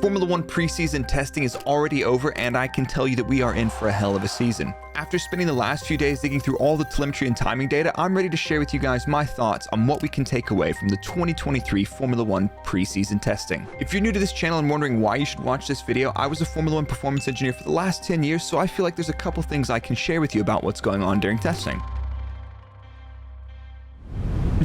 Formula 1 preseason testing is already over, and I can tell you that we are in for a hell of a season. After spending the last few days digging through all the telemetry and timing data, I'm ready to share with you guys my thoughts on what we can take away from the 2023 Formula 1 preseason testing. If you're new to this channel and wondering why you should watch this video, I was a Formula 1 performance engineer for the last 10 years, so I feel like there's a couple things I can share with you about what's going on during testing.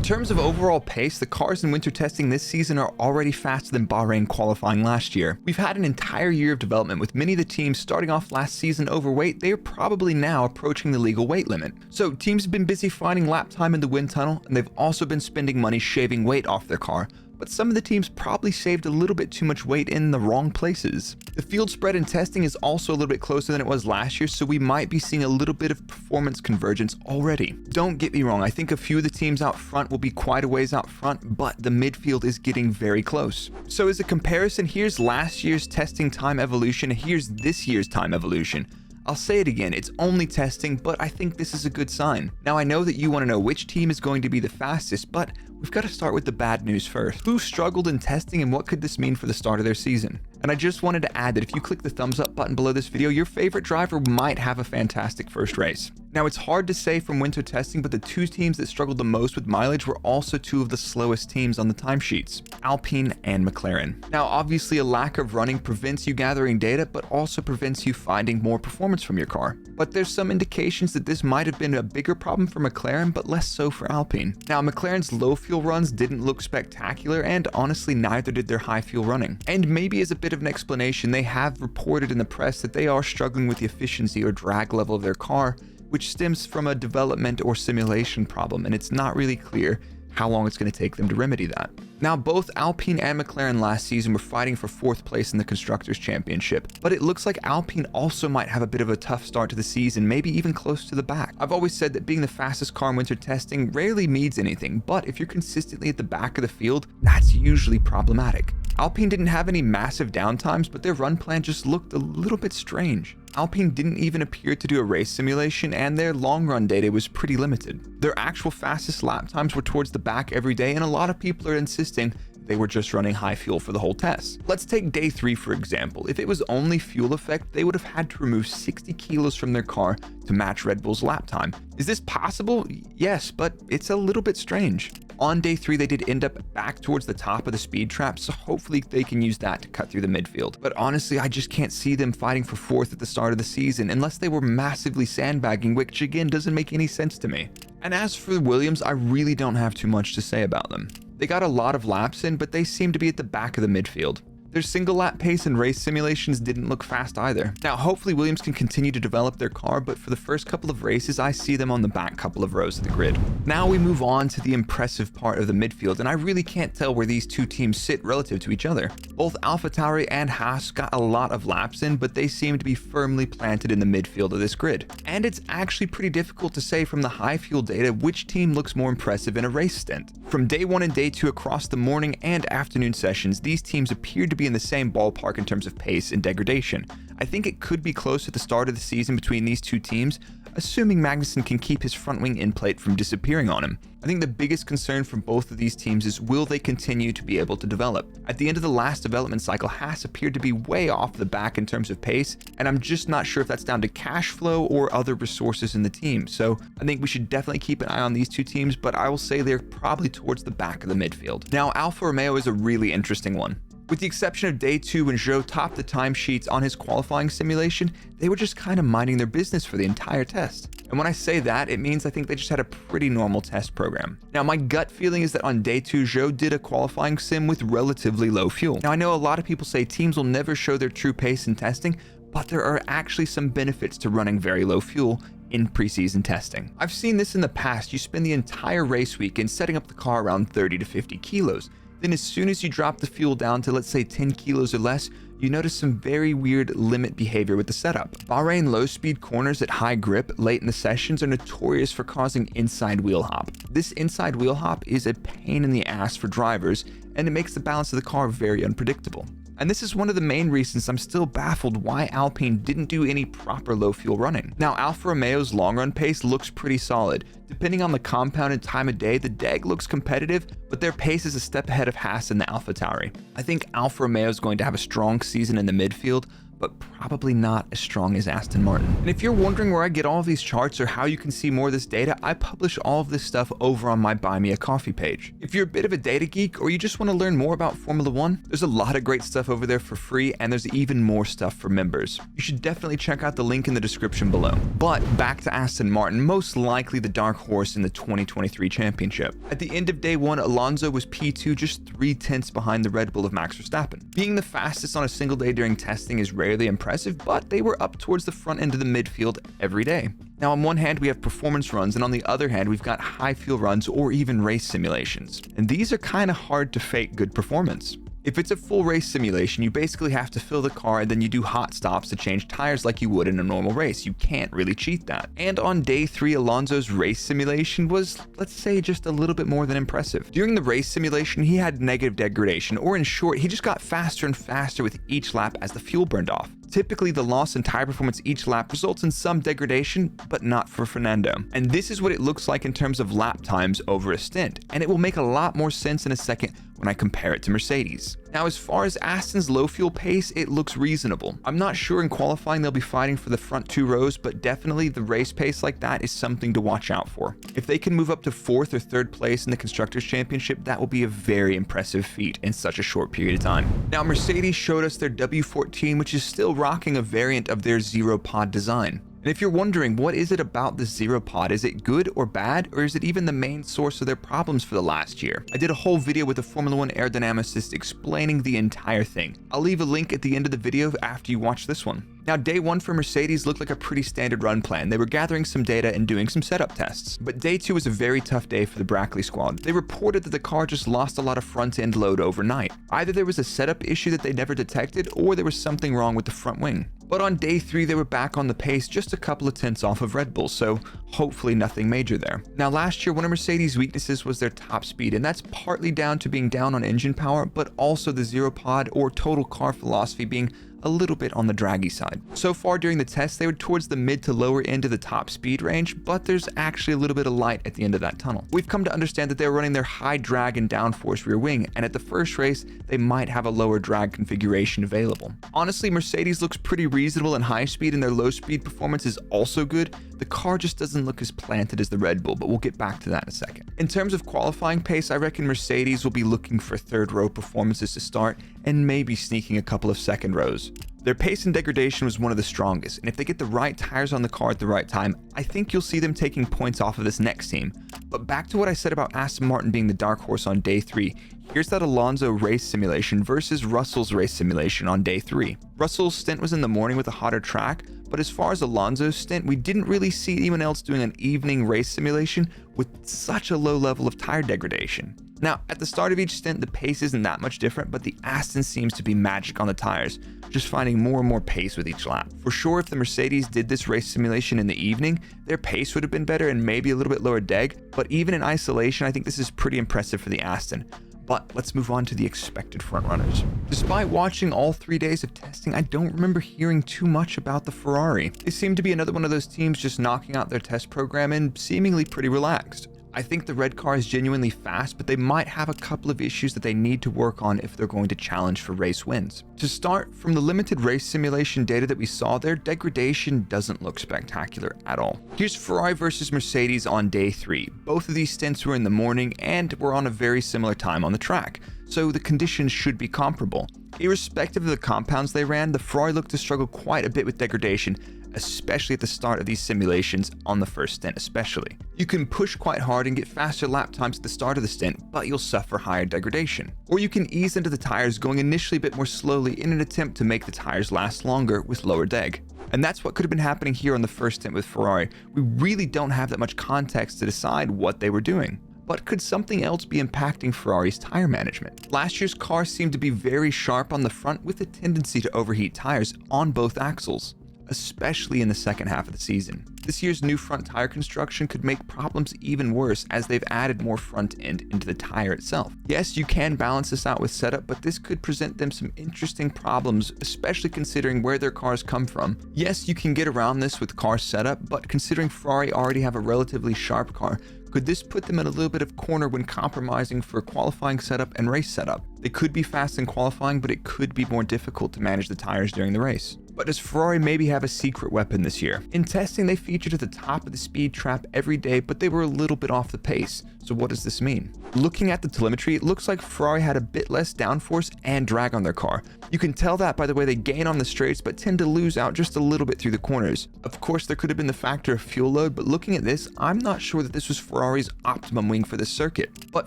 In terms of overall pace, the cars in winter testing this season are already faster than Bahrain qualifying last year. We've had an entire year of development, with many of the teams starting off last season overweight. They are probably now approaching the legal weight limit. So teams have been busy finding lap time in the wind tunnel, and they've also been spending money shaving weight off their car. But some of the teams probably saved a little bit too much weight in the wrong places. The field spread in testing is also a little bit closer than it was last year, so we might be seeing a little bit of performance convergence already. Don't get me wrong, I think a few of the teams out front will be quite a ways out front, but the midfield is getting very close. So as a comparison, here's last year's testing time evolution, and here's this year's time evolution. I'll say it again, it's only testing, but I think this is a good sign. Now, I know that you want to know which team is going to be the fastest, but we've got to start with the bad news first. Who struggled in testing, and what could this mean for the start of their season? And I just wanted to add that if you click the thumbs up button below this video, your favorite driver might have a fantastic first race. Now, it's hard to say from winter testing, but the two teams that struggled the most with mileage were also two of the slowest teams on the timesheets, Alpine and McLaren. Now, obviously a lack of running prevents you gathering data, but also prevents you finding more performance from your car. But there's some indications that this might have been a bigger problem for McLaren, but less so for Alpine. Now, McLaren's low fuel runs didn't look spectacular, and honestly neither did their high fuel running. And maybe as a bit of an explanation, they have reported in the press that they are struggling with the efficiency or drag level of their car, which stems from a development or simulation problem, and it's not really clear how long it's going to take them to remedy that. Now, both Alpine and McLaren last season were fighting for 4th place in the Constructors' Championship, but it looks like Alpine also might have a bit of a tough start to the season, maybe even close to the back. I've always said that being the fastest car in winter testing rarely means anything, but if you're consistently at the back of the field, that's usually problematic. Alpine didn't have any massive downtimes, but their run plan just looked a little bit strange. Alpine didn't even appear to do a race simulation, and their long run data was pretty limited. Their actual fastest lap times were towards the back every day, and a lot of people are insisting they were just running high fuel for the whole test. Let's take day 3 for example. If it was only fuel effect, they would have had to remove 60 kilos from their car to match Red Bull's lap time. Is this possible? Yes, but it's a little bit strange. On day 3, they did end up back towards the top of the speed trap, so hopefully they can use that to cut through the midfield. But honestly, I just can't see them fighting for 4th at the start of the season unless they were massively sandbagging, which again doesn't make any sense to me. And as for the Williams, I really don't have too much to say about them. They got a lot of laps in, but they seem to be at the back of the midfield. Their single lap pace and race simulations didn't look fast either. Now, hopefully Williams can continue to develop their car, but for the first couple of races, I see them on the back couple of rows of the grid. Now we move on to the impressive part of the midfield, and I really can't tell where these two teams sit relative to each other. Both AlphaTauri and Haas got a lot of laps in, but they seem to be firmly planted in the midfield of this grid. And it's actually pretty difficult to say from the high fuel data which team looks more impressive in a race stint. From day 1 and day 2 across the morning and afternoon sessions, these teams appeared to be in the same ballpark in terms of pace and degradation. I think it could be close at the start of the season between these two teams, assuming Magnussen can keep his front wing end plate from disappearing on him. I think the biggest concern for both of these teams is, will they continue to be able to develop? At the end of the last development cycle, Haas appeared to be way off the back in terms of pace, and I'm just not sure if that's down to cash flow or other resources in the team. So I think we should definitely keep an eye on these two teams, but I will say they're probably towards the back of the midfield. Now, Alfa Romeo is a really interesting one. With the exception of day 2 when Zhou topped the timesheets on his qualifying simulation, they were just kind of minding their business for the entire test. And when I say that, it means I think they just had a pretty normal test program. Now, my gut feeling is that on day 2, Zhou did a qualifying sim with relatively low fuel. Now, I know a lot of people say teams will never show their true pace in testing, but there are actually some benefits to running very low fuel in preseason testing. I've seen this in the past. You spend the entire race weekend setting up the car around 30 to 50 kilos. Then as soon as you drop the fuel down to, let's say, 10 kilos or less, you notice some very weird limit behavior with the setup. Bahrain low-speed corners at high grip late in the sessions are notorious for causing inside wheel hop. This inside wheel hop is a pain in the ass for drivers, and it makes the balance of the car very unpredictable. And this is one of the main reasons I'm still baffled why Alpine didn't do any proper low fuel running. Now, Alfa Romeo's long run pace looks pretty solid. Depending on the compound and time of day, the DEG looks competitive, but their pace is a step ahead of Haas and the AlphaTauri. I think Alfa Romeo is going to have a strong season in the midfield, but probably not as strong as Aston Martin. And if you're wondering where I get all of these charts or how you can see more of this data, I publish all of this stuff over on my Buy Me a Coffee page. If you're a bit of a data geek or you just want to learn more about Formula 1, there's a lot of great stuff over there for free, and there's even more stuff for members. You should definitely check out the link in the description below. But back to Aston Martin, most likely the dark horse in the 2023 championship. At the end of day one, Alonso was P2, just 3/10 behind the Red Bull of Max Verstappen. Being the fastest on a single day during testing is rarely impressive, but they were up towards the front end of the midfield every day. Now, on one hand, we have performance runs, and on the other hand, we've got high fuel runs or even race simulations. And these are kind of hard to fake good performance. If it's a full race simulation, you basically have to fill the car and then you do hot stops to change tires like you would in a normal race. You can't really cheat that. And on day 3, Alonso's race simulation was, let's say, just a little bit more than impressive. During the race simulation, he had negative degradation, or in short, he just got faster and faster with each lap as the fuel burned off. Typically, the loss in tire performance each lap results in some degradation, but not for Fernando. And this is what it looks like in terms of lap times over a stint, and it will make a lot more sense in a second when I compare it to Mercedes. Now, as far as Aston's low fuel pace, it looks reasonable. I'm not sure in qualifying they'll be fighting for the front 2 rows, but definitely the race pace like that is something to watch out for. If they can move up to 4th or 3rd place in the Constructors' Championship, that will be a very impressive feat in such a short period of time. Now, Mercedes showed us their W14, which is still rocking a variant of their zero pod design. And if you're wondering, what is it about this zero pod? Is it good or bad, or is it even the main source of their problems for the last year? I did a whole video with a Formula 1 aerodynamicist explaining the entire thing. I'll leave a link at the end of the video after you watch this one. Now, day 1 for Mercedes looked like a pretty standard run plan. They were gathering some data and doing some setup tests. But day 2 was a very tough day for the Brackley squad. They reported that the car just lost a lot of front-end load overnight. Either there was a setup issue that they never detected, or there was something wrong with the front wing. But on day 3, they were back on the pace, just a couple of tenths off of Red Bull, so hopefully nothing major there. Now, last year, one of Mercedes' weaknesses was their top speed, and that's partly down to being down on engine power, but also the zero pod or total car philosophy being a little bit on the draggy side. So far during the test, they were towards the mid to lower end of the top speed range, but there's actually a little bit of light at the end of that tunnel. We've come to understand that they're running their high drag and downforce rear wing, and at the first race, they might have a lower drag configuration available. Honestly, Mercedes looks pretty reasonable in high speed, and their low speed performance is also good. The car just doesn't look as planted as the Red Bull, but we'll get back to that in a second. In terms of qualifying pace, I reckon Mercedes will be looking for 3rd row performances to start, and maybe sneaking a couple of 2nd rows. Their pace and degradation was one of the strongest, and if they get the right tires on the car at the right time, I think you'll see them taking points off of this next team. But back to what I said about Aston Martin being the dark horse on day 3, here's that Alonso race simulation versus Russell's race simulation on day 3. Russell's stint was in the morning with a hotter track, but as far as Alonso's stint, we didn't really see anyone else doing an evening race simulation with such a low level of tire degradation. Now, at the start of each stint, the pace isn't that much different, but the Aston seems to be magic on the tires, just finding more and more pace with each lap. For sure, if the Mercedes did this race simulation in the evening, their pace would have been better and maybe a little bit lower deg, but even in isolation, I think this is pretty impressive for the Aston. But let's move on to the expected frontrunners. Despite watching all 3 days of testing, I don't remember hearing too much about the Ferrari. They seem to be another one of those teams just knocking out their test program and seemingly pretty relaxed. I think the red car is genuinely fast, but they might have a couple of issues that they need to work on if they're going to challenge for race wins. To start, from the limited race simulation data that we saw, their degradation doesn't look spectacular at all. Here's Ferrari versus Mercedes on day 3. Both of these stints were in the morning and were on a very similar time on the track, so the conditions should be comparable. Irrespective of the compounds they ran, the Ferrari looked to struggle quite a bit with degradation, especially at the start of these simulations, on the first stint especially. You can push quite hard and get faster lap times at the start of the stint, but you'll suffer higher degradation. Or you can ease into the tires, going initially a bit more slowly in an attempt to make the tires last longer with lower deg. And that's what could have been happening here on the first stint with Ferrari. We really don't have that much context to decide what they were doing. But could something else be impacting Ferrari's tire management? Last year's car seemed to be very sharp on the front with a tendency to overheat tires on both axles, especially in the second half of the season. This year's new front tire construction could make problems even worse as they've added more front end into the tire itself. Yes, you can balance this out with setup, but this could present them some interesting problems, especially considering where their cars come from. Yes, you can get around this with car setup, but considering Ferrari already have a relatively sharp car, could this put them in a little bit of corner when compromising for qualifying setup and race setup? They could be fast in qualifying, but it could be more difficult to manage the tires during the race. But does Ferrari maybe have a secret weapon this year? In testing, they featured at the top of the speed trap every day, but they were a little bit off the pace. So what does this mean? Looking at the telemetry, it looks like Ferrari had a bit less downforce and drag on their car. You can tell that by the way they gain on the straights, but tend to lose out just a little bit through the corners. Of course, there could have been the factor of fuel load, but looking at this, I'm not sure that this was Ferrari's optimum wing for this circuit. But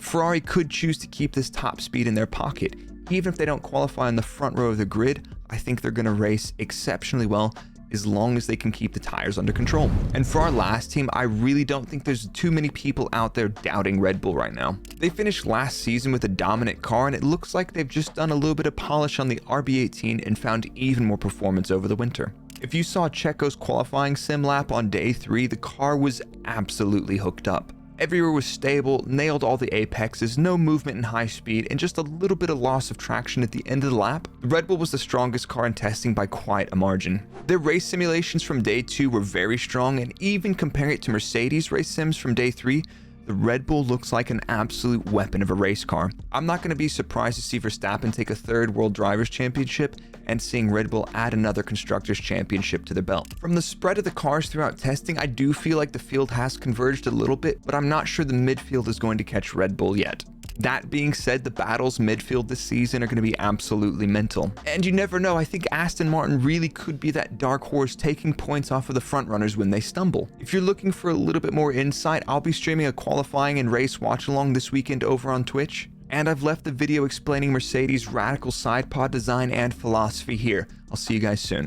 Ferrari could choose to keep this top speed in their pocket. Even if they don't qualify on the front row of the grid, I think they're going to race exceptionally well as long as they can keep the tires under control. And for our last team, I really don't think there's too many people out there doubting Red Bull right now. They finished last season with a dominant car, and it looks like they've just done a little bit of polish on the RB18 and found even more performance over the winter. If you saw Checo's qualifying sim lap on day 3, the car was absolutely hooked up. Everywhere was stable, nailed all the apexes, no movement in high speed, and just a little bit of loss of traction at the end of the lap. The Red Bull was the strongest car in testing by quite a margin. Their race simulations from day 2 were very strong, and even comparing it to Mercedes race sims from day 3, the Red Bull looks like an absolute weapon of a race car. I'm not going to be surprised to see Verstappen take a 3rd World Drivers' Championship and seeing Red Bull add another Constructors' Championship to their belt. From the spread of the cars throughout testing, I do feel like the field has converged a little bit, but I'm not sure the midfield is going to catch Red Bull yet. That being said, the battles midfield this season are going to be absolutely mental. And you never know, I think Aston Martin really could be that dark horse taking points off of the front runners when they stumble. If you're looking for a little bit more insight, I'll be streaming a qualifying and race watch along this weekend over on Twitch. And I've left the video explaining Mercedes' radical side pod design and philosophy here. I'll see you guys soon.